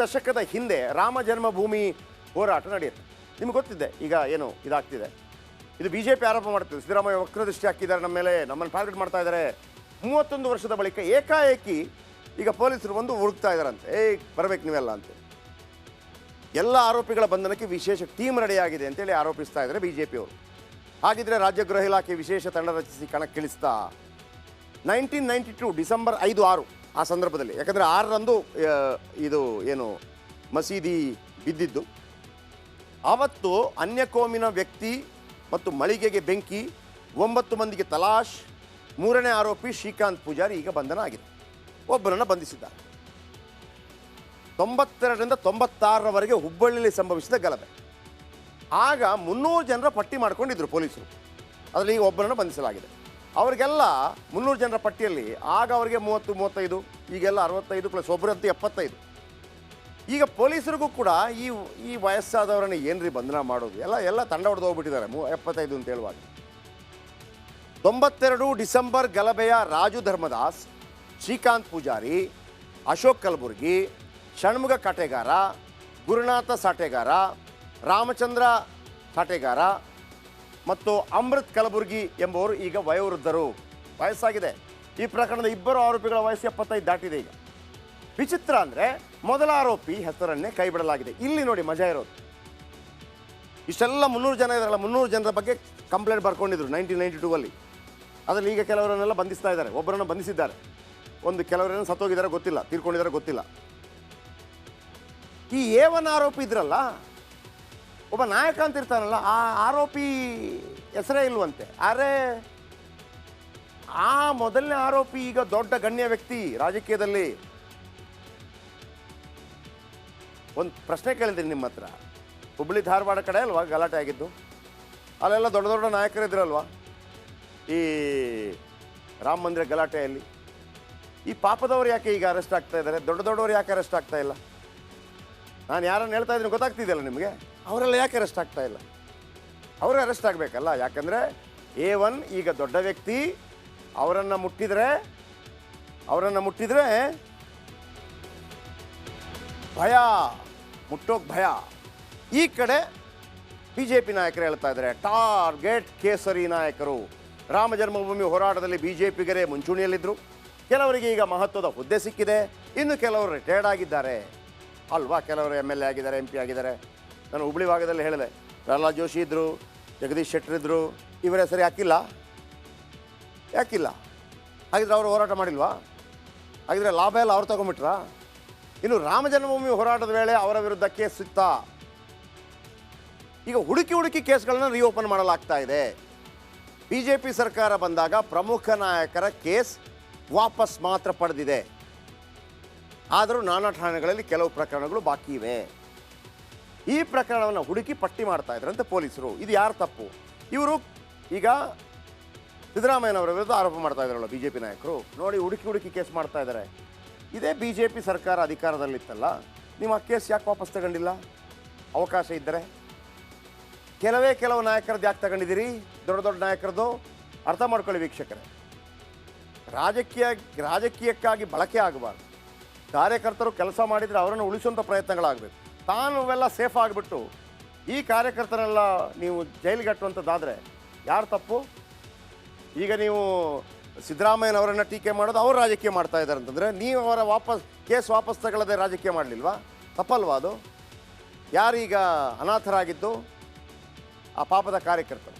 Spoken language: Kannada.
ದಶಕದ ಹಿಂದೆ ರಾಮ ಜನ್ಮಭೂಮಿ ಹೋರಾಟ ನಡೆಯುತ್ತೆ. ನಿಮ್ಗೆ ಗೊತ್ತಿದೆ ಈಗ ಏನು ಇದಾಗ್ತಿದೆ, ಇದು BJP ಆರೋಪ ಮಾಡ್ತಿದೆ. ಸಿದ್ದರಾಮಯ್ಯ ವಕ್ರದೃಷ್ಟಿ ಹಾಕಿದ್ದಾರೆ ನಮ್ಮ ಮೇಲೆ, ನಮ್ಮನ್ನು ಟಾರ್ಗೆಟ್ ಮಾಡ್ತಾ ಇದ್ದಾರೆ. 31 ವರ್ಷದ ಬಳಿಕ ಏಕಾಏಕಿ ಈಗ ಪೊಲೀಸರು ಬಂದು ಹುಡುಕ್ತಾ ಇದ್ದಾರಂತೆ, ಬರಬೇಕು ನೀವೆಲ್ಲ ಅಂತ. ಎಲ್ಲ ಆರೋಪಿಗಳ ಬಂಧನಕ್ಕೆ ವಿಶೇಷ ಟೀಮ್ ರೆಡಿಯಾಗಿದೆ ಅಂತೇಳಿ ಆರೋಪಿಸ್ತಾ ಇದ್ದಾರೆ BJP ಅವರು. ಹಾಗಿದ್ರೆ ರಾಜ್ಯ ಗೃಹ ಇಲಾಖೆ ವಿಶೇಷ ತಂಡ ರಚಿಸಿ ಕಣಕ್ಕಿಳಿಸ್ತಾ 1992 ಡಿಸೆಂಬರ್ 5-6 ಆ ಸಂದರ್ಭದಲ್ಲಿ, ಯಾಕಂದರೆ 6ರಂದು ಇದು ಏನು ಮಸೀದಿ ಬಿದ್ದಿದ್ದು, ಆವತ್ತು ಅನ್ಯಕೋಮಿನ ವ್ಯಕ್ತಿ ಮತ್ತು ಮಳಿಗೆಗೆ ಬೆಂಕಿ, 9 ಮಂದಿಗೆ ತಲಾಶ್. 3ನೇ ಆರೋಪಿ ಶ್ರೀಕಾಂತ್ ಪೂಜಾರಿ ಈಗ ಬಂಧನ ಆಗಿದೆ, ಒಬ್ಬರನ್ನು ಬಂಧಿಸಿದ್ದಾರೆ. 92ರಿಂದ 96ರವರೆಗೆ ಹುಬ್ಬಳ್ಳಿಯಲ್ಲಿ ಸಂಭವಿಸಿದ ಗಲಭೆ. ಆಗ 300 ಜನರ ಪಟ್ಟಿ ಮಾಡ್ಕೊಂಡಿದ್ರು ಪೊಲೀಸರು, ಅದರಲ್ಲಿ ಈಗ ಒಬ್ಬರನ್ನು ಬಂಧಿಸಲಾಗಿದೆ. ಅವರಿಗೆಲ್ಲ 300 ಜನರ ಪಟ್ಟಿಯಲ್ಲಿ ಆಗ ಅವರಿಗೆ 30-35, ಈಗೆಲ್ಲ 65 ಪ್ಲಸ್ ಒಬ್ಬರಂತೂ 75. ಈಗ ಪೊಲೀಸರಿಗೂ ಕೂಡ ಈ ವಯಸ್ಸಾದವರನ್ನು ಏನ್ರಿ ಬಂಧನ ಮಾಡೋದು, ಎಲ್ಲ ತಂಡ ಹೊಡೆದು ಹೋಗ್ಬಿಟ್ಟಿದ್ದಾರೆ 75 ಅಂತ ಹೇಳುವಾಗ. 92 ಡಿಸೆಂಬರ್ ಗಲಭೆಯ ರಾಜು ಧರ್ಮದಾಸ್, ಶ್ರೀಕಾಂತ್ ಪೂಜಾರಿ, ಅಶೋಕ್ ಕಲಬುರ್ಗಿ, ಷಣ್ಮುಗ ಕಾಟೆಗಾರ, ಗುರುನಾಥ ಸಾಟೆಗಾರ, ರಾಮಚಂದ್ರ ಸಾಟೆಗಾರ ಮತ್ತು ಅಮೃತ್ ಕಲಬುರ್ಗಿ ಎಂಬುವರು ಈಗ ವಯೋವೃದ್ಧರು, ವಯಸ್ಸಾಗಿದೆ. ಈ ಪ್ರಕರಣದ ಇಬ್ಬರು ಆರೋಪಿಗಳ ವಯಸ್ಸು 75 ದಾಟಿದೆ. ಈಗ ವಿಚಿತ್ರ ಅಂದರೆ ಮೊದಲ ಆರೋಪಿ ಹೆಸರನ್ನೇ ಕೈ ಬಿಡಲಾಗಿದೆ. ಇಲ್ಲಿ ನೋಡಿ ಮಜಾ ಇರೋದು, ಇಷ್ಟೆಲ್ಲ 300 ಜನ ಇದಾರಲ್ಲ, 300 ಜನರ ಬಗ್ಗೆ ಕಂಪ್ಲೇಂಟ್ ಬರ್ಕೊಂಡಿದ್ರು 1992ಅಲ್ಲಿ. ಅದರಲ್ಲಿ ಈಗ ಕೆಲವರನ್ನೆಲ್ಲ ಬಂಧಿಸ್ತಾ ಇದ್ದಾರೆ, ಒಬ್ಬರನ್ನು ಬಂಧಿಸಿದ್ದಾರೆ, ಕೆಲವರೇನು ಸತ್ತೋಗಿದ್ದಾರೆ ಗೊತ್ತಿಲ್ಲ, ತೀರ್ಕೊಂಡಿದ್ದಾರೆ ಗೊತ್ತಿಲ್ಲ. ಈ A1 ಆರೋಪಿ ಇದ್ರಲ್ಲ, ಒಬ್ಬ ನಾಯಕ ಅಂತ ಇರ್ತಾನಲ್ಲ, ಆ ಆರೋಪಿ ಹೆಸರೇ ಇಲ್ವಂತೆ. ಆ ಮೊದಲನೇ ಆರೋಪಿ ಈಗ ದೊಡ್ಡ ಗಣ್ಯ ವ್ಯಕ್ತಿ ರಾಜಕೀಯದಲ್ಲಿ. ಒಂದು ಪ್ರಶ್ನೆ ಕೇಳಿದ್ದೀನಿ ನಿಮ್ಮ ಹತ್ರ, ಹುಬ್ಬಳ್ಳಿ ಧಾರವಾಡ ಕಡೆ ಅಲ್ವಾ ಗಲಾಟೆ ಆಗಿದ್ದು, ಅಲ್ಲೆಲ್ಲ ದೊಡ್ಡ ದೊಡ್ಡ ನಾಯಕರಿದ್ರಲ್ವಾ ಈ ರಾಮ ಮಂದಿರ ಗಲಾಟೆಯಲ್ಲಿ. ಈ ಪಾಪದವರು ಯಾಕೆ ಈಗ ಅರೆಸ್ಟ್ ಆಗ್ತಾ ಇದ್ದಾರೆ, ದೊಡ್ಡವರು ಯಾಕೆ ಅರೆಸ್ಟ್ ಆಗ್ತಾ ಇಲ್ಲ? ನಾನು ಯಾರನ್ನು ಹೇಳ್ತಾ ಇದ್ದೀನಿ ಗೊತ್ತಾಗ್ತಿದೆಯಲ್ಲ ನಿಮಗೆ, ಅವರೆಲ್ಲ ಯಾಕೆ ಅರೆಸ್ಟ್ ಆಗ್ತಾ ಇಲ್ಲ? ಅವರು ಅರೆಸ್ಟ್ ಆಗಬೇಕಲ್ಲ, ಯಾಕಂದರೆ A1 ಈಗ ದೊಡ್ಡ ವ್ಯಕ್ತಿ, ಅವರನ್ನು ಮುಟ್ಟಿದ್ರೆ ಭಯ, ಮುಟ್ಟೋಕೆ ಭಯ. ಈ ಕಡೆ BJP ನಾಯಕರು ಹೇಳ್ತಾ ಇದ್ದಾರೆ, ಟಾರ್ಗೆಟ್ ಕೇಸರಿ ನಾಯಕರು. ರಾಮ ಜನ್ಮಭೂಮಿ ಹೋರಾಟದಲ್ಲಿ BJPಗರೇ ಮುಂಚೂಣಿಯಲ್ಲಿದ್ದರು, ಕೆಲವರಿಗೆ ಈಗ ಮಹತ್ವದ ಹುದ್ದೆ ಸಿಕ್ಕಿದೆ, ಇನ್ನು ಕೆಲವರು ರಿಟೈರ್ಡ್ ಆಗಿದ್ದಾರೆ ಅಲ್ವಾ, ಕೆಲವರು MLA ಆಗಿದ್ದಾರೆ, MP ಆಗಿದ್ದಾರೆ. ನಾನು ಹುಬ್ಬಳ್ಳಿ ಭಾಗದಲ್ಲಿ ಹೇಳಿದೆ, ಪ್ರಹ್ಲಾದ್ ಜೋಶಿ ಇದ್ದರು, ಜಗದೀಶ್ ಶೆಟ್ಟರ್ ಇದ್ದರು, ಇವರ ಹೆಸರು ಯಾಕಿಲ್ಲ? ಹಾಗಿದ್ರೆ ಅವರು ಹೋರಾಟ ಮಾಡಿಲ್ವಾ? ಹಾಗಿದ್ರೆ ಲಾಭ ಎಲ್ಲ ಅವ್ರು ತಗೊಂಬಿಟ್ರಾ? ಇನ್ನು ರಾಮ ಜನ್ಮಭೂಮಿ ಹೋರಾಟದ ವೇಳೆ ಅವರ ವಿರುದ್ಧ ಕೇಸ್ ಸಿಗ್ತಾ, ಈಗ ಹುಡುಕಿ ಕೇಸ್ಗಳನ್ನ ರಿಓಪನ್ ಮಾಡಲಾಗ್ತಾ ಇದೆ. BJP ಸರ್ಕಾರ ಬಂದಾಗ ಪ್ರಮುಖ ನಾಯಕರ ಕೇಸ್ ವಾಪಸ್ ಮಾತ್ರ ಪಡೆದಿದೆ, ಆದರೂ ನಾನಾ ಠಾಣೆಗಳಲ್ಲಿ ಕೆಲವು ಪ್ರಕರಣಗಳು ಬಾಕಿ ಇವೆ. ಈ ಪ್ರಕರಣವನ್ನು ಹುಡುಕಿ ಪಟ್ಟಿ ಮಾಡ್ತಾ ಇದ್ರಂತೆ ಪೊಲೀಸರು. ಇದು ಯಾರು ತಪ್ಪು? ಇವರು ಈಗ ಸಿದ್ದರಾಮಯ್ಯನವರ ವಿರುದ್ಧ ಆರೋಪ ಮಾಡ್ತಾ ಇದ್ದಾರಲ್ಲ BJP ನಾಯಕರು, ನೋಡಿ ಹುಡುಕಿ ಕೇಸ್ ಮಾಡ್ತಾ ಇದ್ದಾರೆ. ಇದೇ BJP ಸರ್ಕಾರ ಅಧಿಕಾರದಲ್ಲಿತ್ತಲ್ಲ, ನೀವು ಆ ಕೇಸ್ ಯಾಕೆ ವಾಪಸ್ ತಗೊಂಡಿಲ್ಲ? ಅವಕಾಶ ಇದ್ದರೆ ಕೆಲವು ನಾಯಕರದ್ದು ಯಾಕೆ ತಗೊಂಡಿದ್ದೀರಿ? ದೊಡ್ಡ ನಾಯಕರದ್ದು ಅರ್ಥ ಮಾಡ್ಕೊಳ್ಳಿ ವೀಕ್ಷಕರೇ. ರಾಜಕೀಯಕ್ಕಾಗಿ ಬಳಕೆ ಆಗಬಾರ್ದು. ಕಾರ್ಯಕರ್ತರು ಕೆಲಸ ಮಾಡಿದರೆ ಅವರನ್ನು ಉಳಿಸುವಂಥ ಪ್ರಯತ್ನಗಳಾಗಬೇಕು. ತಾನುವೆಲ್ಲ ಸೇಫ್ ಆಗಿಬಿಟ್ಟು ಈ ಕಾರ್ಯಕರ್ತರೆಲ್ಲ ನೀವು ಜೈಲಿಗೆ ಕಟ್ಟುವಂಥದ್ದಾದರೆ ಯಾರು ತಪ್ಪು? ಈಗ ನೀವು ಸಿದ್ದರಾಮಯ್ಯನವರನ್ನು ಟೀಕೆ ಮಾಡೋದು ಅವರು ರಾಜಕೀಯ ಮಾಡ್ತಾ ಇದ್ದಾರೆ ಅಂತಂದರೆ, ನೀವು ಅವರ ಕೇಸ್ ವಾಪಸ್ ತಗೊಳ್ಳದೆ ರಾಜಕೀಯ ಮಾಡಲಿಲ್ವಾ? ತಪ್ಪಲ್ವಾ ಅದು? ಯಾರೀಗ ಅನಾಥರಾಗಿದ್ದು? ಆ ಪಾಪದ ಕಾರ್ಯಕರ್ತರು.